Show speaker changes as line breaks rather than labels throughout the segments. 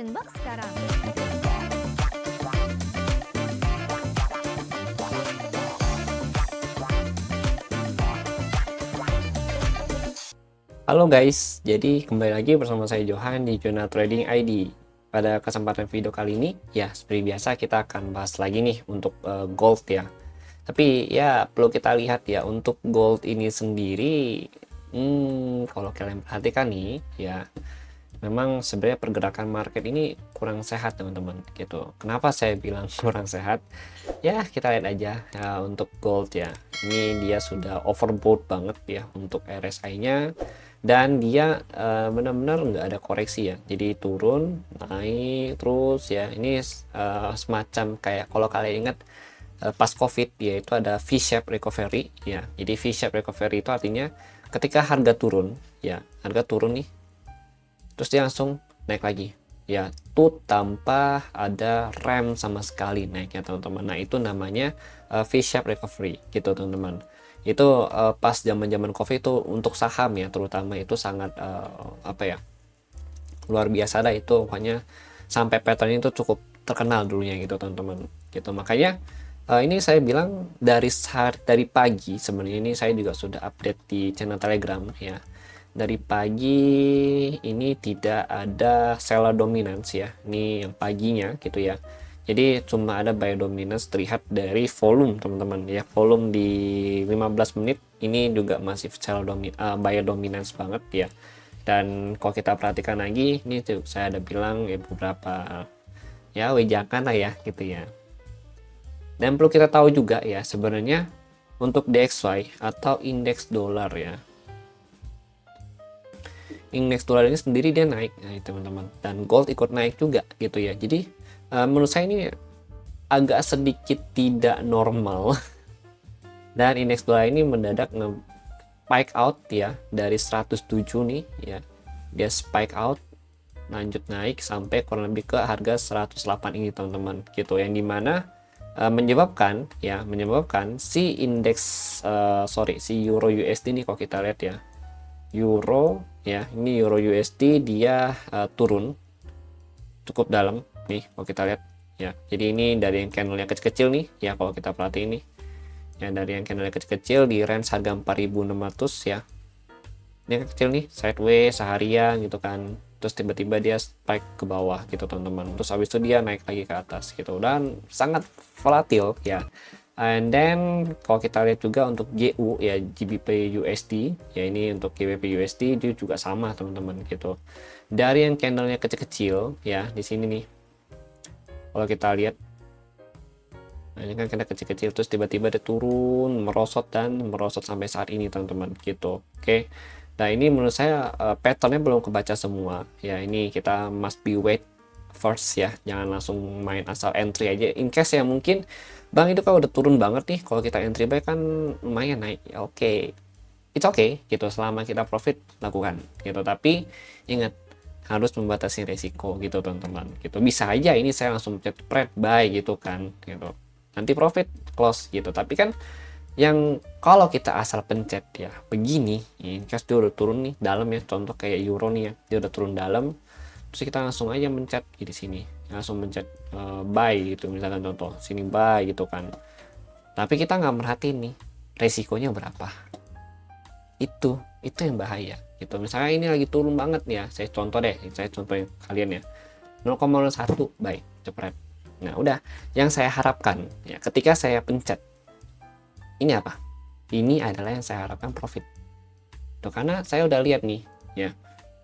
Auction Box sekarang.
Halo guys, jadi kembali lagi bersama saya Johan di Jurnal Trading ID. Pada kesempatan video kali ini, ya seperti biasa kita akan bahas lagi nih untuk gold ya. Tapi ya perlu kita lihat ya untuk gold ini sendiri, kalau kalian perhatikan nih, ya memang sebenarnya pergerakan market ini kurang sehat teman-teman gitu. Kenapa saya bilang kurang sehat? Ya kita lihat aja ya, untuk gold ya. Ini dia sudah overbought banget ya untuk RSI-nya. Dan dia benar-benar nggak ada koreksi ya, jadi turun naik terus ya. Ini semacam kayak kalau kalian ingat pas COVID yaitu ada V-shape recovery ya. Jadi V-shape recovery itu artinya ketika harga turun ya, harga turun nih terus dia langsung naik lagi ya, tuh tanpa ada rem sama sekali naiknya teman-teman. Nah itu namanya V-shape recovery gitu teman-teman. Itu pas zaman-zaman COVID itu untuk saham ya terutama itu sangat apa ya, luar biasa dah itu, pokoknya sampai pattern itu cukup terkenal dulunya gitu teman-teman gitu. Makanya ini saya bilang dari pagi sebenarnya ini saya juga sudah update di channel Telegram ya. Dari pagi ini tidak ada seller dominance ya, ini yang paginya gitu ya. Jadi cuma ada buy dominance terlihat dari volume teman-teman ya. Volume di 15 menit ini juga masih buy dominance banget ya. Dan kalau kita perhatikan lagi ini tuh saya ada bilang ya beberapa ya wejangan lah ya gitu ya. Dan perlu kita tahu juga ya sebenarnya untuk DXY atau indeks dolar ya. Indeks dolar ini sendiri dia naik nah, teman-teman, dan gold ikut naik juga gitu ya. Jadi menurut saya ini agak sedikit tidak normal dan indeks dolar ini mendadak spike out ya dari 107 nih ya, dia spike out lanjut naik sampai kurang lebih ke harga 108 ini teman-teman gitu, yang dimana menyebabkan si indeks si Euro USD nih kalau kita lihat ya, Euro ya, ini Euro USD dia turun cukup dalam nih kalau kita lihat ya. Jadi ini dari yang candlenya kecil-kecil nih ya, kalau kita perhatiin nih ya, dari yang candlenya kecil-kecil di range harga 4.600 ya, ini yang kecil nih sideways seharian gitu kan, terus tiba-tiba dia spike ke bawah gitu teman-teman, terus habis itu dia naik lagi ke atas gitu dan sangat volatil ya. And then kalau kita lihat juga untuk GU ya, GBP USD ya, ini untuk GBP USD dia juga sama teman-teman gitu. Dari yang candlenya kecil-kecil ya di sini nih, kalau kita lihat nah ini kan candle kecil-kecil terus tiba-tiba dia turun merosot sampai saat ini teman-teman gitu. Oke, nah ini menurut saya patternnya belum kebaca semua ya. Ini kita must be wait first ya, jangan langsung main asal entry aja. In case ya mungkin bang itu kalau udah turun banget nih, kalau kita entry buy kan lumayan naik ya, oke, it's okay gitu, selama kita profit lakukan gitu. Tapi ingat harus membatasi resiko gitu teman-teman gitu. Bisa aja ini saya langsung spread buy gitu kan gitu, nanti profit close gitu. Tapi kan yang kalau kita asal pencet ya begini, in case dia udah turun nih dalam ya, contoh kayak euro nih ya, dia udah turun dalam terus kita langsung aja mencet di sini, langsung mencet buy gitu, misalkan contoh sini buy gitu kan, tapi kita nggak merhatiin nih resikonya berapa. Itu yang bahaya gitu. Misalnya ini lagi turun banget nih ya, saya contohin kalian ya 0,01 buy cepet. Nah udah, yang saya harapkan ya ketika saya pencet ini apa, ini adalah yang saya harapkan profit tuh, karena saya udah lihat nih ya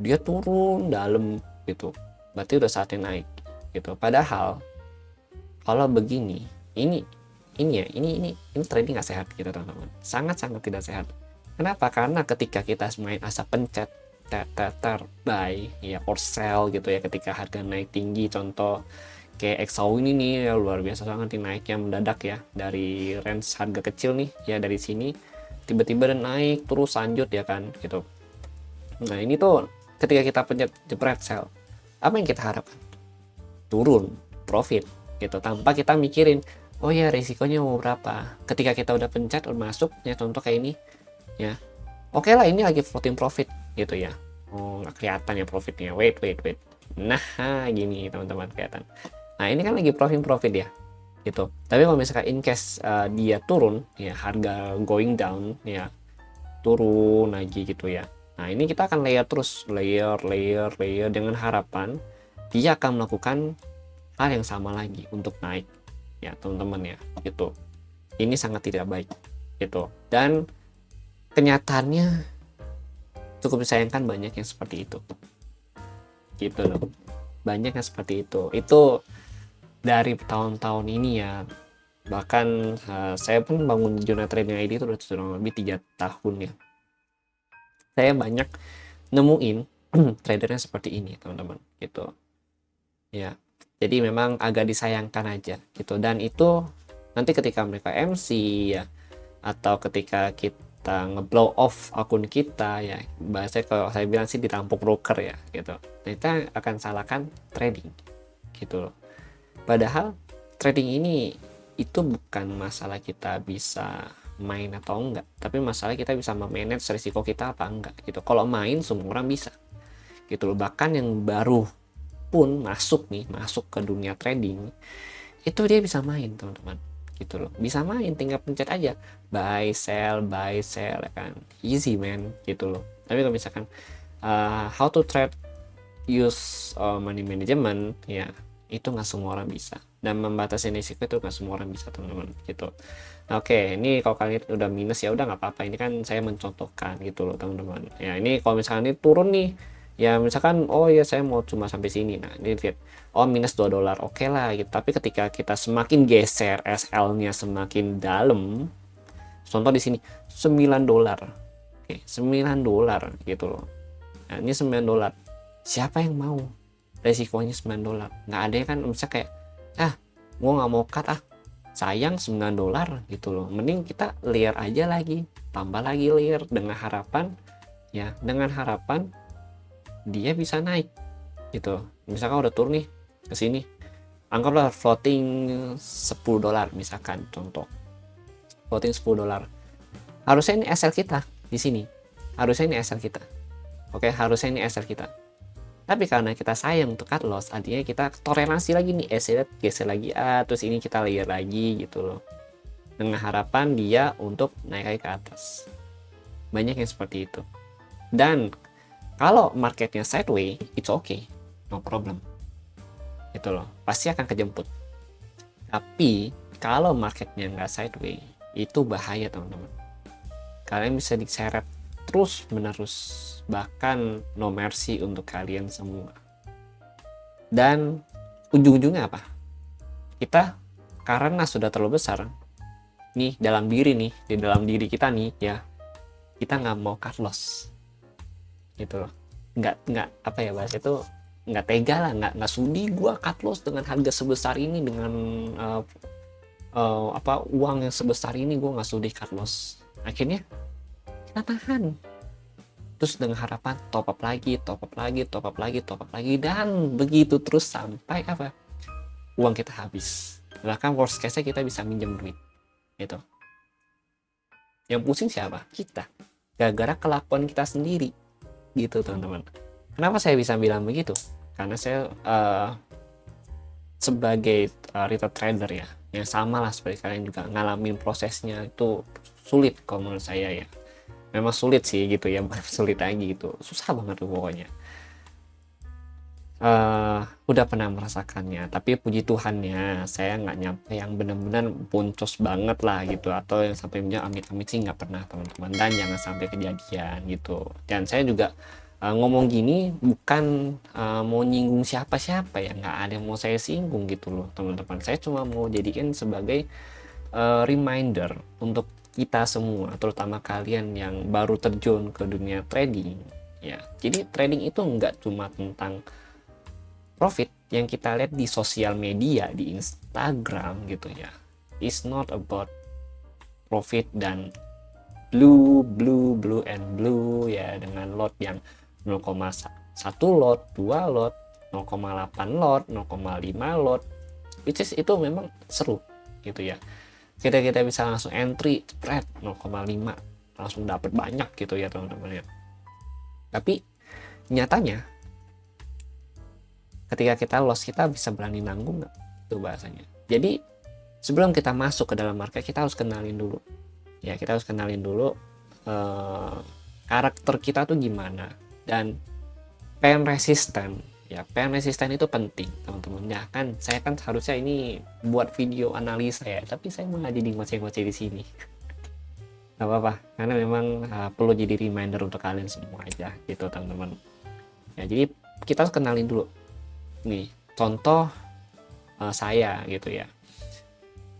dia turun dalam gitu, berarti udah saatnya naik gitu. Padahal kalau begini ini trading nggak sehat gitu teman-teman, sangat tidak sehat. Kenapa? Karena ketika kita main asal pencet buy ya or sell gitu ya, ketika harga naik tinggi, contoh kayak XAU ini nih ya, luar biasa banget naiknya mendadak ya, dari range harga kecil nih ya, dari sini tiba-tiba dan naik terus lanjut ya kan gitu. Nah ini tuh ketika kita pencet jepret sell, apa yang kita harapkan? Turun profit gitu, tanpa kita mikirin oh ya resikonya mau berapa. Ketika kita udah pencet udah masuk ya, contoh kayak ini ya, oke lah ini lagi floating profit gitu ya, oh nggak kelihatan ya profitnya, wait Nah, gini teman-teman kelihatan. Nah, ini kan lagi profit ya gitu. Tapi kalau misalkan in case dia turun ya, harga going down ya, turun lagi gitu ya. Nah, ini kita akan layer terus, layer dengan harapan dia akan melakukan hal yang sama lagi untuk naik ya teman-teman ya gitu. Ini sangat tidak baik gitu, dan kenyataannya cukup disayangkan banyak yang seperti itu gitu loh. Banyak yang seperti itu dari tahun-tahun ini ya. Bahkan saya pun bangun Jurnal Trading ID itu udah kurang lebih 3 tahun ya. Saya banyak nemuin tradernya seperti ini teman-teman gitu ya. Jadi memang agak disayangkan aja gitu, dan itu nanti ketika mereka MC ya, atau ketika kita ngeblow off akun kita ya, bahasanya kalau saya bilang sih ditampuk broker ya gitu. Nah, kita akan salahkan trading gitu loh. Padahal trading ini itu bukan masalah kita bisa main atau enggak, tapi masalah kita bisa memanage risiko kita apa enggak gitu. Kalau main semua orang bisa gitu loh. Bahkan yang baru pun masuk ke dunia trading itu dia bisa main teman-teman gitu loh. Bisa main, tinggal pencet aja buy sell ya kan, easy man gitu loh. Tapi kalau misalkan how to trade use money management ya, itu nggak semua orang bisa, dan membatasi risiko itu nggak semua orang bisa teman-teman gitu. Oke, ini kalau kalian udah minus ya udah nggak apa-apa, ini kan saya mencontohkan gitu loh teman-teman ya. Ini kalau misalkan ini turun nih ya, misalkan oh ya saya mau cuma sampai sini, nah ini lihat oh minus $2, oke lah gitu. Tapi ketika kita semakin geser SL-nya semakin dalam, contoh di sini $9, oke, $9 gitu loh. Nah, ini $9, siapa yang mau resikonya $9? Nggak ada kan. Misalnya kayak gua nggak mau cut sayang $9 gitu loh, mending kita layer aja lagi, tambah lagi layer dengan harapan dia bisa naik gitu. Misalkan udah turun nih ke sini, anggaplah floating $10 misalkan, contoh floating $10, harusnya ini SL kita di sini, harusnya ini SL kita, oke, harusnya ini SL kita. Tapi karena kita sayang untuk cut loss, artinya kita toleransi lagi nih, SL geser lagi terus ini kita layer lagi gitu loh, dengan harapan dia untuk naik lagi ke atas. Banyak yang seperti itu. Dan kalau marketnya sideways, it's okay, no problem gitu loh, pasti akan kejemput. Tapi kalau marketnya nggak sideways, itu bahaya teman-teman. Kalian bisa diseret terus menerus, bahkan no mercy untuk kalian semua. Dan ujung-ujungnya apa? Kita karena sudah terlalu besar nih dalam diri kita nih ya, kita nggak mau cut loss gitu loh. Nggak apa ya bahasa itu, nggak tega lah, nggak sudi gua cut loss dengan harga sebesar ini, dengan uang yang sebesar ini, gua nggak sudi cut loss. Akhirnya kita tahan terus dengan harapan top up lagi, dan begitu terus sampai uang kita habis. Bahkan worst case-nya kita bisa minjem duit gitu. Yang pusing siapa? Kita, gara-gara kelakuan kita sendiri gitu teman-teman. Kenapa saya bisa bilang begitu? Karena saya sebagai retail trader ya, yang sama lah seperti kalian juga ngalamin prosesnya itu sulit kalau menurut saya ya. Memang sulit sih gitu ya, sulit lagi gitu, susah banget tuh pokoknya. Udah pernah merasakannya, tapi puji Tuhannya saya nggak nyampe yang benar-benar boncos banget lah gitu, atau yang sampai punya amit-amit sih nggak pernah teman-teman, dan jangan sampai kejadian gitu. Dan saya juga ngomong gini bukan mau nyinggung siapa-siapa ya, nggak ada yang mau saya singgung gitu loh teman-teman. Saya cuma mau jadikan sebagai reminder untuk kita semua, terutama kalian yang baru terjun ke dunia trading ya. Jadi trading itu nggak cuma tentang profit yang kita lihat di sosial media, di Instagram gitu ya. It's not about profit dan blue and blue ya, dengan lot yang 0,1 lot, 2 lot, 0,8 lot, 0,5 lot, which is itu memang seru gitu ya. Kita bisa langsung entry spread 0,5 langsung dapat banyak gitu ya teman-teman ya. Tapi nyatanya ketika kita loss kita bisa berani nanggung nggak, itu bahasanya. Jadi sebelum kita masuk ke dalam market kita harus kenalin dulu ya, kita harus kenalin dulu karakter kita tuh gimana. Dan pain resistant ya, pain resistant itu penting teman-teman ya kan. Saya kan harusnya ini buat video analisa ya, tapi saya malah jadi ngoceh-ngoceh di sini. Gak apa-apa, karena memang perlu jadi reminder untuk kalian semua aja gitu teman-teman ya. Jadi kita harus kenalin dulu nih, contoh saya gitu ya,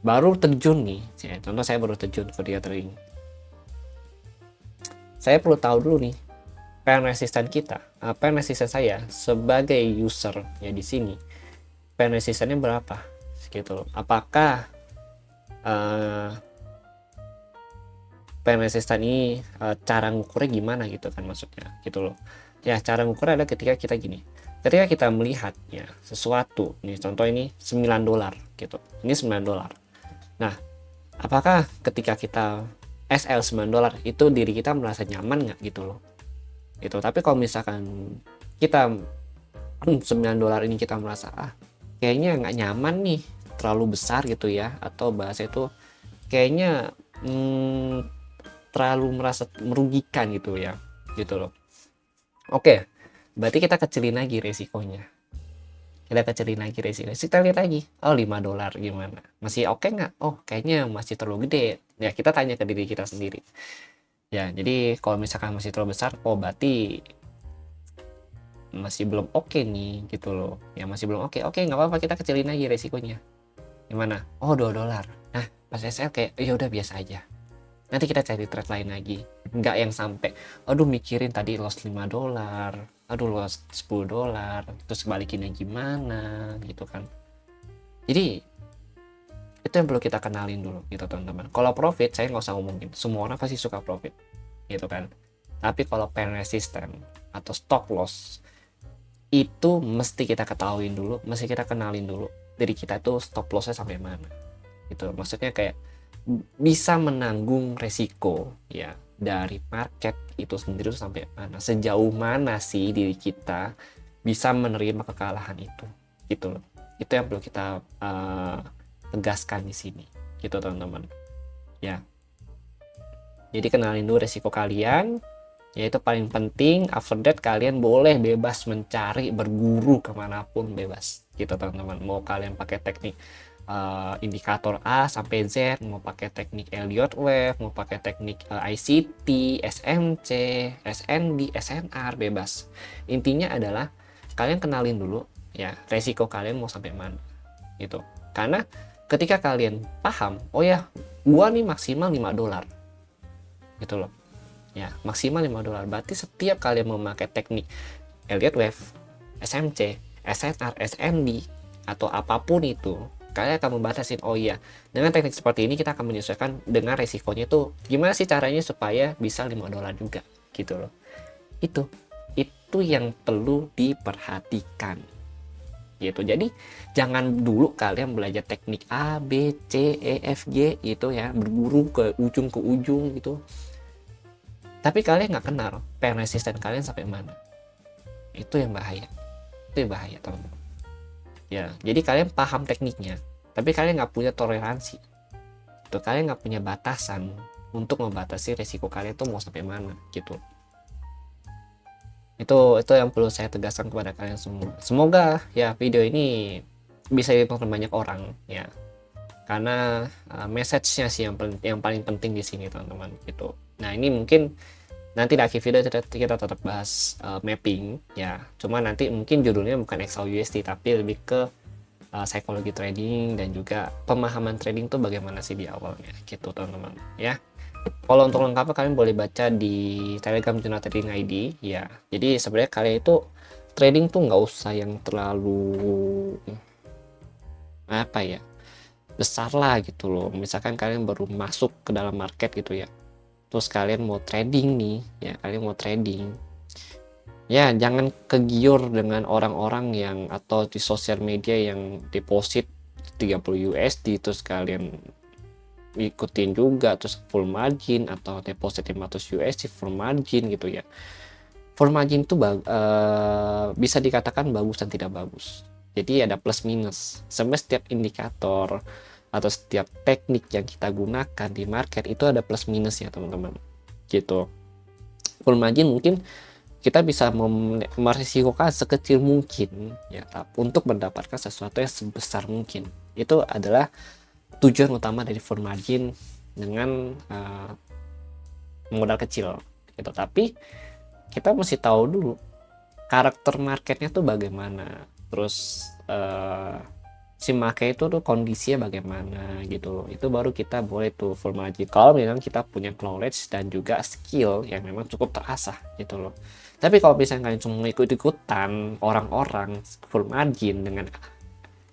baru terjun nih ya, contoh saya baru terjun ke dia trading. Saya perlu tahu dulu nih pain resistant kita, pain resistant saya sebagai user ya di sini, pain resistannya berapa gitu. Apakah pain resistant ini cara ngukurnya gimana gitu kan maksudnya gitu loh ya. Cara ngukurnya ada ketika kita gini, ketika kita melihat ya sesuatu nih, contoh ini $9 gitu, ini $9. Nah apakah ketika kita SL $9 itu diri kita merasa nyaman nggak gitu loh itu. Tapi kalau misalkan kita $9 ini kita merasa kayaknya nggak nyaman nih, terlalu besar gitu ya, atau bahasa itu kayaknya terlalu merasa merugikan gitu ya gitu loh. Oke, berarti kita kecilin lagi resikonya, kita kecilin lagi resikonya, kita lihat lagi $5 gimana, masih oke nggak? Oh kayaknya masih terlalu gede ya, kita tanya ke diri kita sendiri ya. Jadi kalau misalkan masih terlalu besar, oh berarti masih belum oke nih gitu loh ya, masih belum oke. Oke nggak apa-apa, kita kecilin lagi resikonya. Gimana? Oh $2. Nah pas SL kayak ya udah biasa aja, nanti kita cari trade lain lagi. Nggak yang sampai mikirin tadi loss $5, loss $10, terus balikinnya gimana gitu kan. Jadi itu yang perlu kita kenalin dulu gitu teman-teman. Kalau profit saya nggak usah ngomongin, semua orang pasti suka profit gitu kan. Tapi kalau pain resistant atau stop loss itu mesti kita ketahuin dulu, mesti kita kenalin dulu dari kita tuh stop lossnya sampai mana gitu. Maksudnya kayak bisa menanggung resiko ya dari market itu sendiri sampai mana, sejauh mana sih diri kita bisa menerima kekalahan itu gitu loh. Itu yang perlu kita tegaskan di sini gitu teman-teman ya. Jadi kenalin dulu resiko kalian ya, itu paling penting. After that kalian boleh bebas mencari, berguru kemanapun bebas gitu teman-teman. Mau kalian pakai teknik indikator A sampai Z, mau pakai teknik Elliott Wave, mau pakai teknik ICT, SMC, SND, SNR, bebas. Intinya adalah kalian kenalin dulu ya resiko kalian mau sampai mana gitu. Karena ketika kalian paham, oh ya gua nih maksimal $5 gitu loh ya, maksimal $5, berarti setiap kalian memakai teknik Elliott Wave, SMC, SNR, SND atau apapun itu, kalian akan membatasin, oh iya dengan teknik seperti ini kita akan menyesuaikan dengan resikonya tuh gimana sih caranya supaya bisa $5 juga gitu loh. Itu yang perlu diperhatikan gitu. Jadi jangan dulu kalian belajar teknik A, B, C, E, F, G gitu ya, berguru ke ujung gitu, tapi kalian nggak kenal pain resistant kalian sampai mana. Itu yang bahaya, teman-teman ya. Jadi kalian paham tekniknya tapi kalian nggak punya toleransi itu, kalian nggak punya batasan untuk membatasi resiko kalian tuh mau sampai mana gitu. Itu yang perlu saya tegaskan kepada kalian semua. Semoga ya video ini bisa ditonton banyak orang ya, karena message-nya sih yang paling penting di sini teman-teman gitu. Nah ini mungkin nanti di akhir video kita tetap bahas mapping ya, cuma nanti mungkin judulnya bukan XAUUSD tapi lebih ke psikologi trading dan juga pemahaman trading tuh bagaimana sih di awalnya gitu teman-teman ya. Kalau untuk lengkapnya kalian boleh baca di Telegram Jurnal Trading ID ya. Jadi sebenarnya kalian itu trading tuh nggak usah yang terlalu besar lah gitu loh. Misalkan kalian baru masuk ke dalam market gitu ya, terus kalian mau trading nih ya, jangan kegiur dengan orang-orang yang atau di sosial media yang deposit 30 USD terus kalian ikutin juga terus full margin, atau deposit 500 USD full margin gitu ya. full margin itu bisa dikatakan bagus dan tidak bagus. Jadi ada plus minus. Sebenarnya setiap indikator atau setiap teknik yang kita gunakan di market itu ada plus minus ya teman-teman. Gitu. Full margin mungkin kita bisa merisikokan sekecil mungkin ya untuk mendapatkan sesuatu yang sebesar mungkin. Itu adalah tujuan utama dari full margin dengan modal kecil gitu. Tapi kita mesti tahu dulu karakter marketnya tuh bagaimana, terus si market itu tuh kondisinya bagaimana gitu. Itu baru kita boleh tuh full margin kalau memang kita punya knowledge dan juga skill yang memang cukup terasah gitu loh. Tapi kalau misalnya kalian cuma ikut-ikutan orang-orang full margin dengan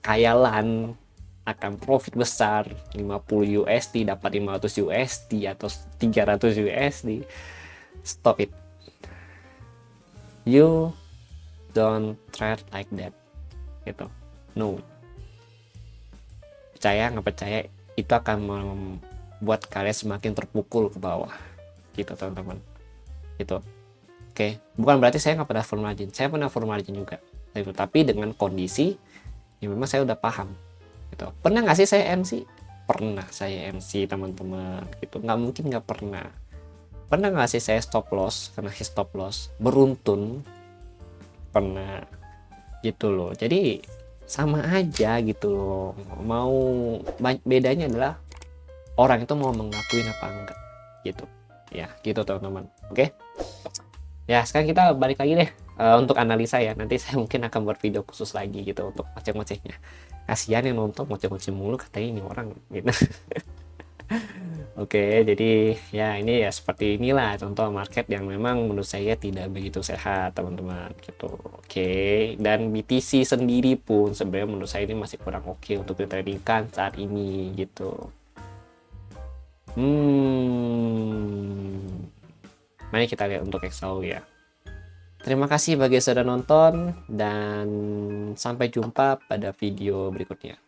khayalan akan profit besar 50 USD dapat 500 USD atau 300 USD, stop it. You don't trade like that gitu. No, percaya nggak percaya itu akan membuat kalian semakin terpukul ke bawah gitu teman-teman gitu. Oke, bukan berarti saya nggak pernah full margin, saya pernah full margin juga gitu. Tapi dengan kondisi yang memang saya udah paham gitu. Pernah nggak sih saya MC? Pernah saya MC teman-teman gitu. Nggak mungkin nggak pernah. Pernah nggak sih saya stop loss karena stop loss beruntun? Pernah gitu loh. Jadi sama aja gitu loh. Mau bedanya adalah orang itu mau mengakuin apa enggak gitu ya, gitu teman-teman. Oke ya, sekarang kita balik lagi deh untuk analisa ya. Nanti saya mungkin akan buat video khusus lagi gitu untuk ngoceh-ngocehnya. Kasihan yang nonton ngoceh-ngoceh mulu katanya ini orang gitu. Oke, jadi ya ini ya seperti inilah contoh market yang memang menurut saya tidak begitu sehat teman-teman gitu. Oke, dan BTC sendiri pun sebenarnya menurut saya ini masih kurang oke untuk ditradingkan saat ini gitu. Mari kita lihat untuk XAU ya. Terima kasih bagi yang sudah nonton dan sampai jumpa pada video berikutnya.